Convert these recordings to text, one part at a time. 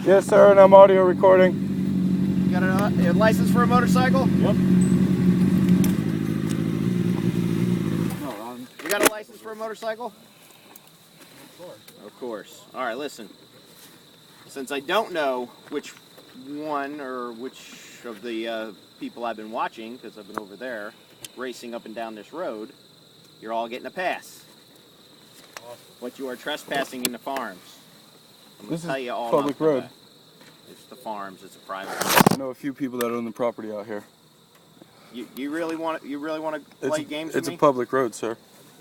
Yes, sir, and I'm audio recording. You got a license for a motorcycle? Yep. You got a license for a motorcycle? Of course. Of course. All right, listen. Since I don't know which one or which of the people I've been watching, because I've been over there racing up and down this road, you're all getting a pass. Awesome. But you are trespassing in the farms. I'm going This to tell is you all public about road. that. It's the farms. It's a private. I know a few people that own the property out here. You really want to play games with me? It's a public road, sir.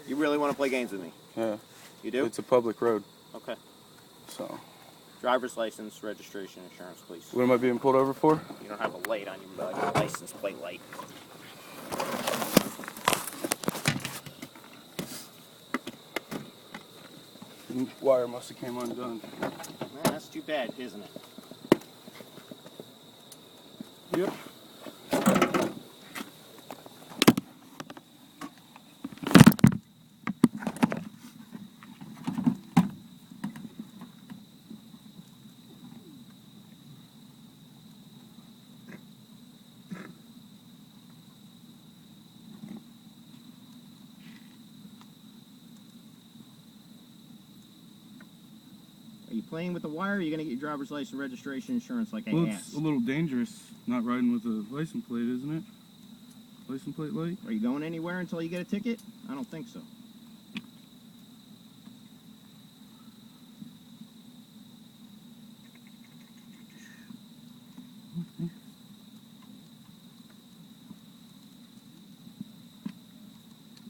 You really want to play games with me? Yeah. You do? It's a public road. Okay. So. Driver's license, registration, insurance, please. What am I being pulled over for? You don't have a light on your license plate light. The wire must have came undone. Man, that's too bad, isn't it? Yep. Are you playing with the wire, or are you going to get your driver's license, registration, insurance like I asked? It's a little dangerous not riding with a license plate, isn't it? License plate light? Are you going anywhere until you get a ticket? I don't think so.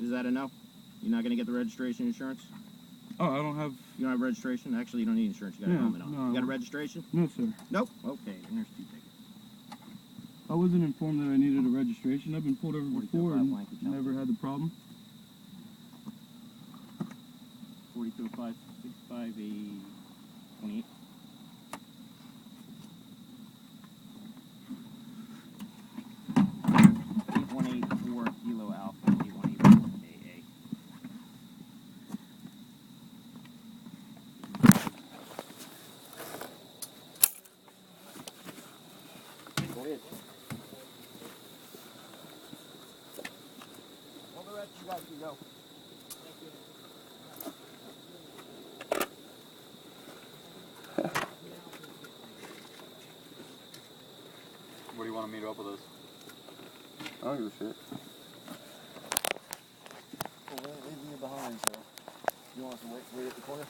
Is that a no? You're not going to get the registration insurance? Oh, I don't have... You don't have registration? Actually, you don't need insurance. You got a helmet on. No, You got a registration? No, sir. Nope. Okay, then there's two tickets. I wasn't informed that I needed a registration. I've been pulled over before and never had the problem. 4205 65 28. Kilo Alpha 8184 AA. Go ahead. All the rest you guys can go. What do you want to meet up with us? I don't give a shit. Well, leave me behind, so you want us to wait at the corner?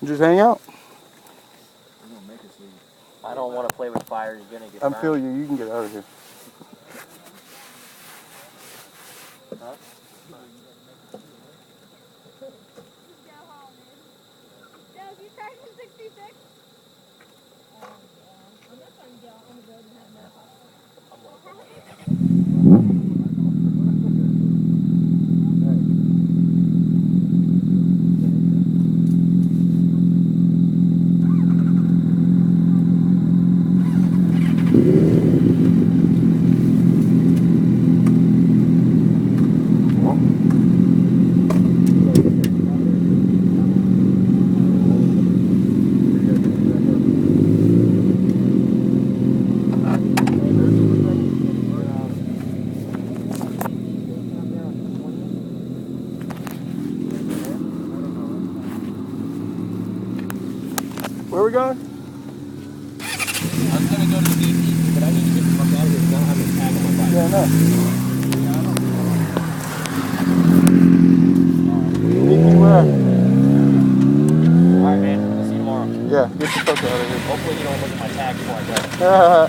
Just hang out. You're gonna make us leave. I don't want to play with fire. You're gonna get I burned. feel you. You can get out of here. Huh? You started in 66? Oh, I'm not trying to get on the road and have no Where are we going? I was gonna go to the DP, but I need to get the fuck out of here because I don't have a tag on my bike. Yeah, no. Meet me where? Alright, man. I'll see you tomorrow. Yeah, get the fuck out of here. Hopefully you don't look at my tag before I go.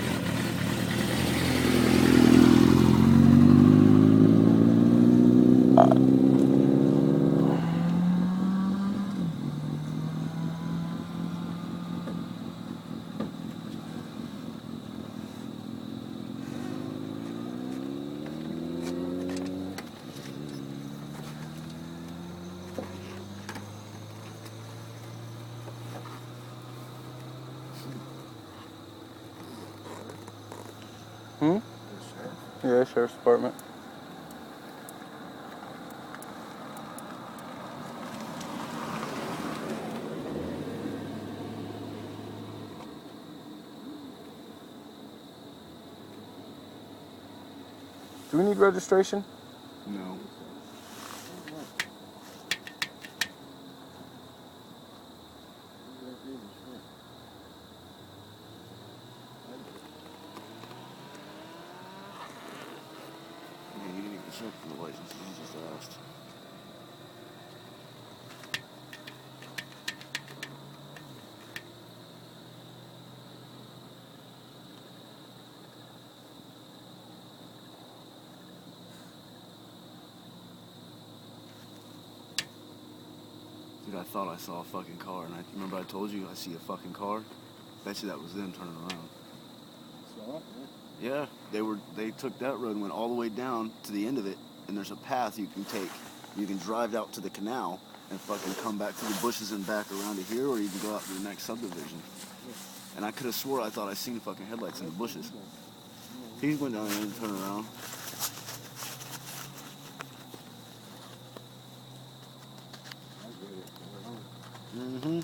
Hmm? Yeah, Sheriff's Department. Do we need registration? No. Yeah, you didn't even check for the license. You just asked. Dude, I thought I saw a fucking car, and I remember I told you I see a fucking car. Bet you that was them turning around. Saw it? Yeah, they took that road and went all the way down to the end of it, and there's a path you can take. You can drive out to the canal and fucking come back through the bushes and back around to here, or you can go out to the next subdivision. And I could have swore I thought I seen fucking headlights in the bushes. He went down there and turned around. Mm-hmm.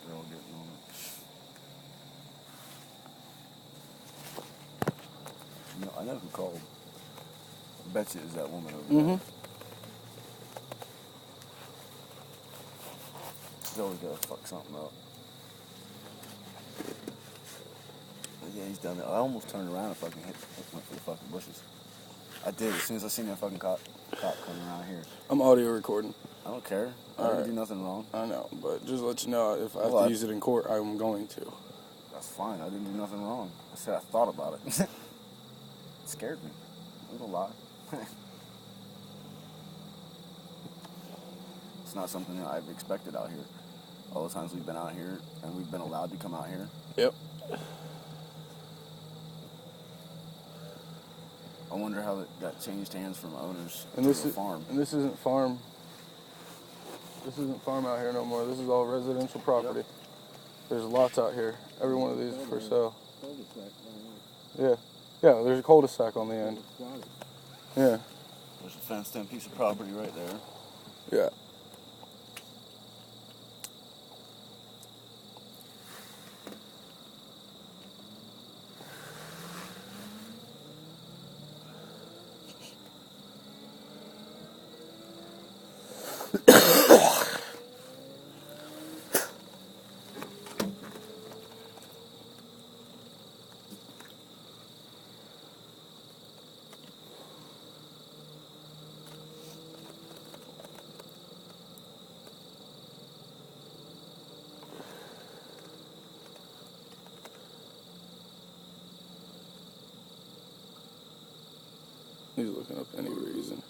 They're all getting on it. No, I know who called. I bet you it was that woman over there. He's always gotta fuck something up. But yeah, he's done it. I almost turned around and fucking went for the fucking bushes. I did as soon as I seen that fucking cop coming around here. I'm audio recording. I don't care. I All didn't right. do nothing wrong. I know, but just let you know, if I have Well, to use it in court, I'm going to. That's fine. I didn't do nothing wrong. I said I thought about it. It scared me. I'm gonna lie. It's not something that I've expected out here. All the times we've been out here and we've been allowed to come out here. Yep. I wonder how that changed hands from owners And to this a is farm. And this isn't farm. This isn't farm out here no more. This is all residential property. Yep. There's lots out here. Every one of these is for sale. Cul-de-sac. Yeah. Yeah, there's a cul-de-sac on the end. Yeah. There's a fenced-in piece of property right there. Yeah. He's looking up any reason.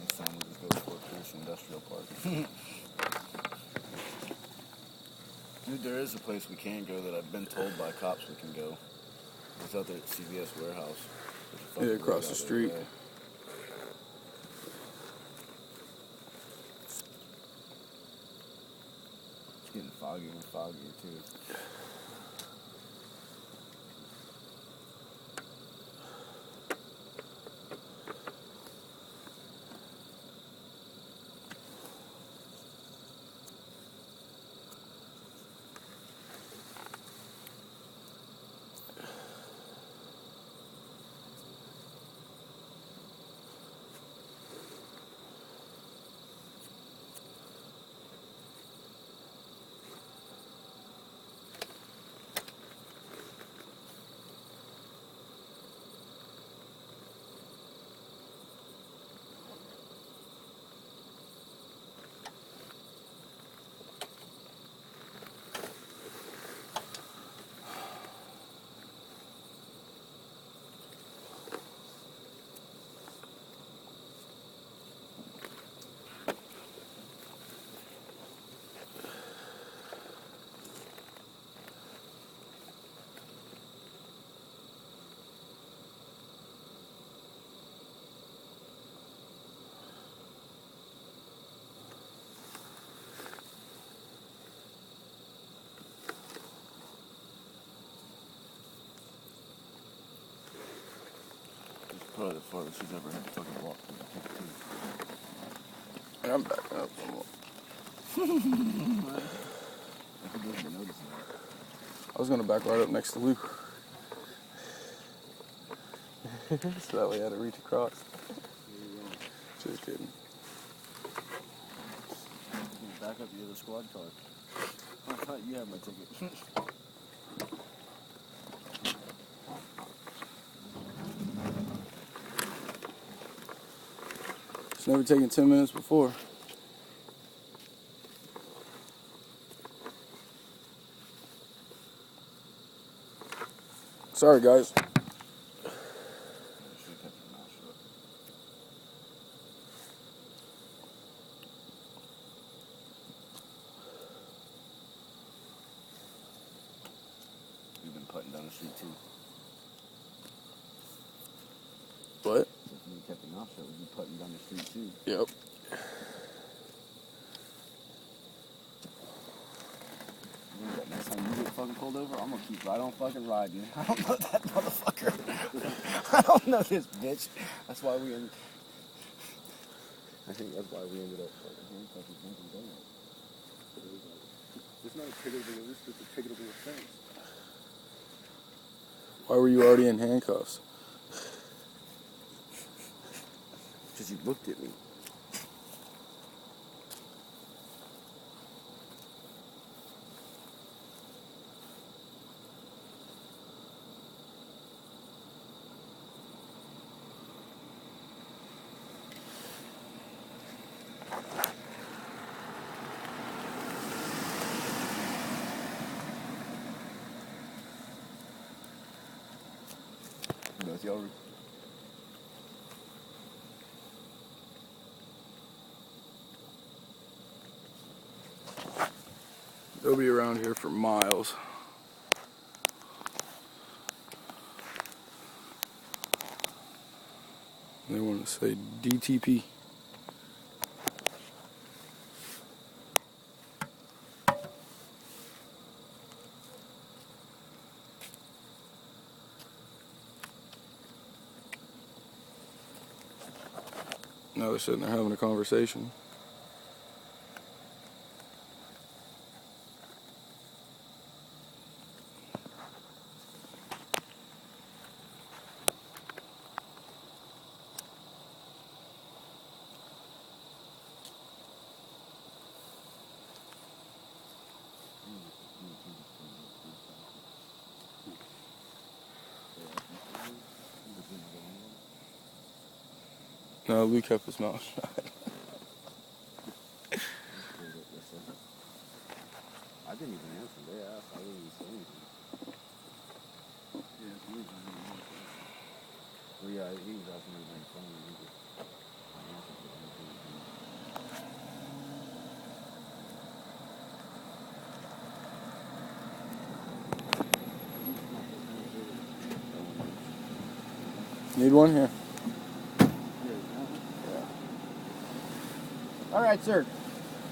Next time we just go to Fort Pierce Industrial Park. Dude, there is a place we can go that I've been told by cops we can go. It's out there at CVS warehouse. There's a fucking Yeah, across road the out there street. today. It's getting foggier and foggier too. probably the farthest he's ever had to fucking walk. And I'm backing up somewhat. I was gonna back right up next to Luke. So that way I had to reach across. Just kidding. Back up, you have a squad car. I thought you had my ticket. It's never taken 10 minutes before. Sorry, guys. You've been putting down the street too. What? If you kept your mouth shut, we'd be putting down the street too. Yep. Next time you get fucking pulled over, I'm gonna keep right on fucking riding. I don't know that motherfucker. I don't know this bitch. That's why we ended. I think that's why we ended up fucking handcuffing drinking donuts. It's not a ticketable, it's just a ticketable offense. Why were you already in handcuffs? Because you looked at me. Both y'all. They'll be around here for miles. They want to say DTP. Now they're sitting there having a conversation. No, Luke kept his mouth shut. I didn't even answer. They asked. I didn't even say anything. Yeah, he was well, yeah, he was asking me my phone and he just I answered it. Need one here? All right, sir.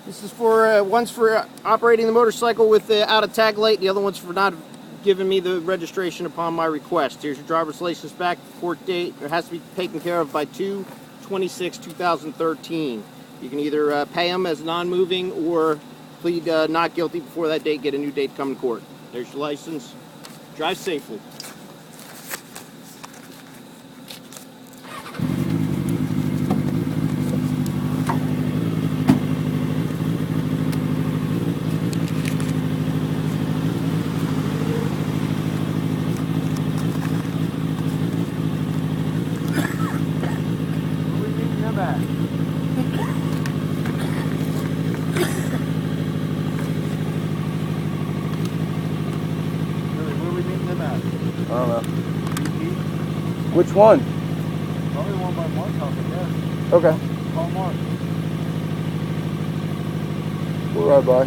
This is for one's for operating the motorcycle with out of tag light. The other one's for not giving me the registration upon my request. Here's your driver's license back. Court date. It has to be taken care of by 2/26/2013. You can either pay them as non-moving or plead not guilty before that date. Get a new date, come to court. There's your license. Drive safely. I don't know. Which one? Probably one by Mark's house, I guess. Okay. Call Mark. We'll ride by.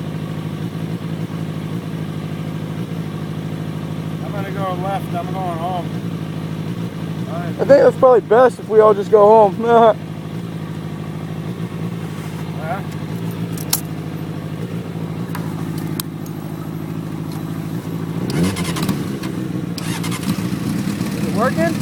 I'm gonna go left. I'm going home. All right. I think that's probably best if we all just go home. Yeah. Is it working?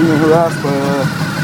being harassed by